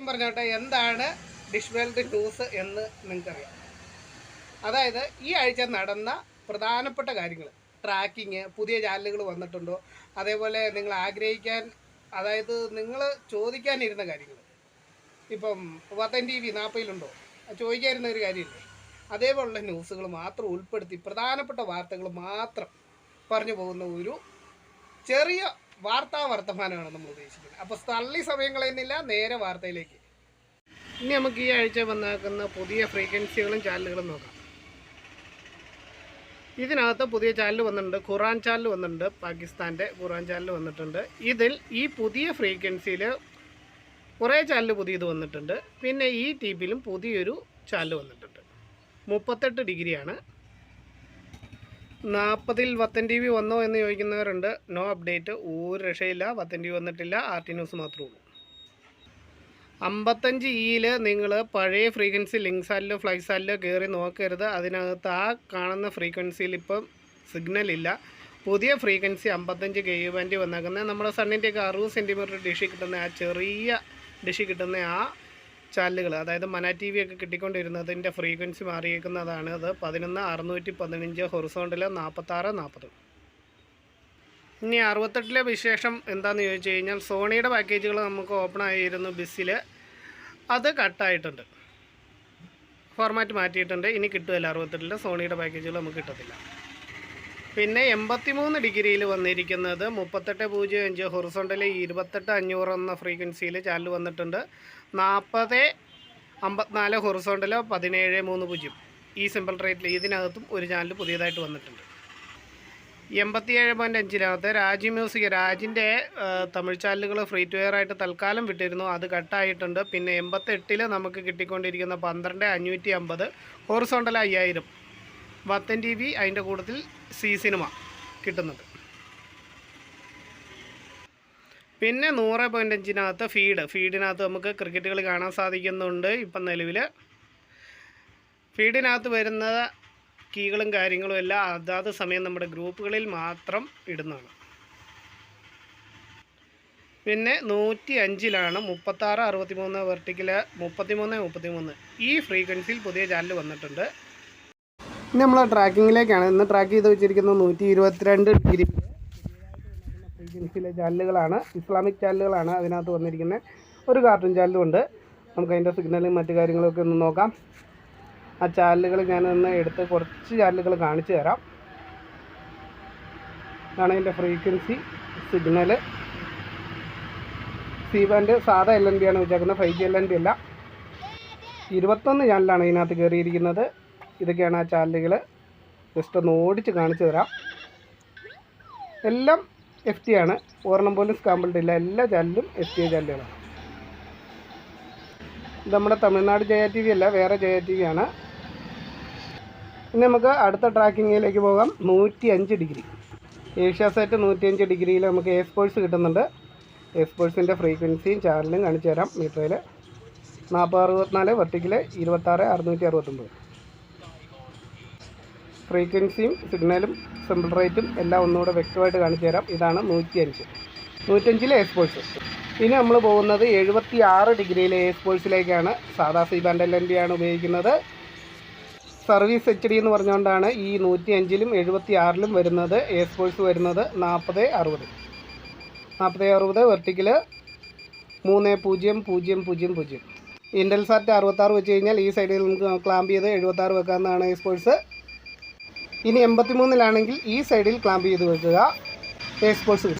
പറഞ്ഞോട്ടെ എന്താണ് dish world news എന്ന് നിങ്ങൾക്കറിയാം. അതായത് ഈ ആഴ്ച നടന്ന പ്രധാനപ്പെട്ട കാര്യങ്ങൾ, ട്രാക്കിങ്, പുതിയ ചാനലുകൾ വന്നിട്ടുണ്ടോ, അതേപോലെ നിങ്ങൾ ആഗ്രഹിക്കാൻ, അതായത് നിങ്ങൾ ചോദിക്കാനിരുന്ന കാര്യങ്ങൾ, ഇപ്പം വതൻ TV 40-ലുണ്ടോ ചോദിക്കാനിരുന്ന ഒരു കാര്യമില്ലേ, അതേപോലുള്ള ന്യൂസുകൾ മാത്രം ഉൾപ്പെടുത്തി പ്രധാനപ്പെട്ട വാർത്തകൾ മാത്രം പറഞ്ഞു പോകുന്ന ഒരു ചെറിയ വർത്തമാനമാണ് നമ്മൾ ഉദ്ദേശിക്കുന്നത്. അപ്പോൾ തള്ളി സമയം കളയുന്നില്ല, നേരെ വാർത്തയിലേക്ക്. ഇനി നമുക്ക് ഈ ആഴ്ച വന്നേക്കുന്ന പുതിയ ഫ്രീക്വൻസികളും ചാനലുകളും നോക്കാം. ഇതിനകത്ത് പുതിയ ചാനൽ വന്നിട്ടുണ്ട്, ഖുറാൻ ചാനൽ വന്നിട്ടുണ്ട്, പാകിസ്ഥാൻ്റെ ഖുറാൻ ചാനൽ വന്നിട്ടുണ്ട്. ഇതിൽ ഈ പുതിയ ഫ്രീക്വൻസിയിൽ കുറേ ചാനൽ പുതിയത് വന്നിട്ടുണ്ട്. പിന്നെ ഈ TVയിലും പുതിയൊരു ചാനൽ വന്നിട്ടുണ്ട്. 38 ഡിഗ്രിയാണ്. 40-ൽ വതൻ TV വന്നോ എന്ന് ചോദിക്കുന്നവരുണ്ട്. നോ അപ്ഡേറ്റ്, ഒരു രക്ഷയില്ല. വതൻ TV വന്നിട്ടില്ല, RT ന്യൂസ് മാത്രമേ ഉള്ളൂ. 55E നിങ്ങൾ പഴയ ഫ്രീക്വൻസി ലിങ്ക് സാറ്റിലോ ഫ്ലൈ സാറ്റിലോ കയറി നോക്കരുത്. അതിനകത്ത് ആ കാണുന്ന ഫ്രീക്വൻസിയിൽ ഇപ്പം സിഗ്നലില്ല. പുതിയ ഫ്രീക്വൻസി 55 KU ബാൻഡ് വന്നേക്കുന്നത് നമ്മുടെ സണ്ണിൻ്റെയൊക്കെ 60 സെൻറ്റിമീറ്റർ ഡിഷിൽ കിട്ടുന്ന ആ ചെറിയ ഡിഷിൽ കിട്ടുന്ന ആ ചാനലുകൾ, അതായത് മന TV ഒക്കെ കിട്ടിക്കൊണ്ടിരുന്നതിൻ്റെ ഫ്രീക്വൻസി മാറിയേക്കുന്നതാണ്. അത് 11,615 ഹൊറിസോണ്ടൽ 46-40. ഇനി 68-ലെ വിശേഷം എന്താണെന്ന് ചോദിച്ചു കഴിഞ്ഞാൽ, സോണിയുടെ പാക്കേജുകൾ നമുക്ക് ഓപ്പൺ ആയിരുന്നു ബിസിൽ, അത് കട്ടായിട്ടുണ്ട്, ഫോർമാറ്റ് മാറ്റിയിട്ടുണ്ട്. ഇനി കിട്ടുമല്ല 68-ലെ സോണിയുടെ പാക്കേജുകൾ നമുക്ക് കിട്ടത്തില്ല. പിന്നെ 83 ഡിഗ്രിയിൽ വന്നിരിക്കുന്നത് 38.05 ഹൊറിസോണ്ടൽ 28,500 എന്ന ഫ്രീക്വൻസിയിൽ ചാനൽ വന്നിട്ടുണ്ട്. 40-54 ഹൊറിസോണ്ടൽ 17.30 ഈ സിമ്പിൾ റേറ്റിൽ ഇതിനകത്തും ഒരു ചാനൽ പുതിയതായിട്ട് വന്നിട്ടുണ്ട്. 87.5-നകത്ത് രാജ് മ്യൂസിക്, രാജിൻ്റെ തമിഴ് ചാനലുകൾ ഫ്രീ ടു എയർ ആയിട്ട് തൽക്കാലം വിട്ടിരുന്നു, അത് കട്ടായിട്ടുണ്ട്. പിന്നെ 88-ൽ നമുക്ക് കിട്ടിക്കൊണ്ടിരിക്കുന്ന 12,550 ഹൊറിസോണ്ടൽ 5000 വതൻ TV, അതിൻ്റെ കൂട്ടത്തിൽ സി സിനിമ കിട്ടുന്നുണ്ട്. പിന്നെ 100.5-നകത്ത് ഫീഡിനകത്ത് നമുക്ക് ക്രിക്കറ്റുകൾ കാണാൻ സാധിക്കുന്നുണ്ട്. ഇപ്പം നിലവിൽ ഫീഡിനകത്ത് വരുന്ന കീകളും കാര്യങ്ങളും എല്ലാം അതാത് സമയം നമ്മുടെ ഗ്രൂപ്പുകളിൽ മാത്രം ഇടുന്നതാണ്. പിന്നെ 105-ലാണ് 36-63 വെർട്ടിക്കൽ 33-33 ഈ ഫ്രീക്വൻസിയിൽ പുതിയ ചാനൽ വന്നിട്ടുണ്ട്. ഇനി നമ്മൾ ട്രാക്കിങ്ങിലേക്കാണ്. ഇന്ന് ട്രാക്ക് ചെയ്ത് വെച്ചിരിക്കുന്നത് 122 ഡിഗ്രി ഫ്രീക്വൻസിയിലെ ചാനലുകളാണ്, ഇസ്ലാമിക് ചാനലുകളാണ് അതിനകത്ത് വന്നിരിക്കുന്നത്. ഒരു കാർട്ടൂൺ ചാനലും ഉണ്ട്. നമുക്ക് അതിൻ്റെ സിഗ്നലും മറ്റു കാര്യങ്ങളൊക്കെ ഒന്ന് നോക്കാം. ആ ചാനലുകൾ ഞാനൊന്ന് എടുത്ത് കുറച്ച് ചാനലുകൾ കാണിച്ചു തരാം. ഇതാണ് അതിൻ്റെ ഫ്രീക്വൻസി, സിഗ്നൽ. സി ബാൻഡ് സാധാ LNB ആണ് വെച്ചേക്കുന്നത്, 5G LNB അല്ല. 21 ചാനലാണ് ഇതിനകത്ത് കയറിയിരിക്കുന്നത്. ഇതൊക്കെയാണ് ആ ചാനലുകൾ. ജസ്റ്റ് ഒന്ന് ഓടിച്ച് കാണിച്ചു തരാം. എല്ലാം FT ആണ്, ഒരെണ്ണം പോലും സ്കാമ്പിൾഡ് ഇല്ല. എല്ലാ ചാനലും FTA ചാനലുകളാണ്. ഇത് നമ്മുടെ തമിഴ്നാട് ജയ TV അല്ല, വേറെ ജയ TV ആണ്. ഇനി നമുക്ക് അടുത്ത ട്രാക്കിങ്ങിലേക്ക് പോകാം. 105 ഡിഗ്രി ഏഷ്യാസെറ്റ് 105 ഡിഗ്രിയിൽ നമുക്ക് എ സ്പോർട്സ് കിട്ടുന്നുണ്ട്. എ സ്പോർട്സിൻ്റെ ഫ്രീക്വൻസിയും ചാനലും കാണിച്ചു തരാം. മീറ്ററിൽ 40-64 വെർട്ടിക്കൽ 26-669 ഫ്രീക്വൻസിയും സിഗ്നലും സിമ്പിൾ റേറ്റും എല്ലാം ഒന്നുകൂടെ വ്യക്തമായിട്ട് കാണിച്ചു തരാം. ഇതാണ് 105-ലെ എ സ്പോർട്സ്. ഇനി നമ്മൾ പോകുന്നത് 76 ഡിഗ്രിയിലെ എ സ്പോർട്സിലേക്കാണ്. സാധാ സി ബാൻഡ് LNB ആണ് ഉപയോഗിക്കുന്നത്. സർവീസ് HD എന്ന് പറഞ്ഞുകൊണ്ടാണ് ഈ 105-ലും 76-ലും വരുന്നത്. എ സ്പോർട്സ് വരുന്നത് 40-60 വെർട്ടിക്കൽ 30-0-0-0. ഇൻ്റൽസാറ്റ് 66 വെച്ച് കഴിഞ്ഞാൽ ഈ സൈഡിൽ നമുക്ക് ക്ലാമ്പ് ചെയ്ത് 76 വെക്കാവുന്നതാണ് എ സ്പോർട്സ്. ഇനി 83-ലാണെങ്കിൽ ഈ സൈഡിൽ ക്ലാമ്പ് ചെയ്ത് വെക്കുക, എ സ്പോർട്സ് കിട്ടും.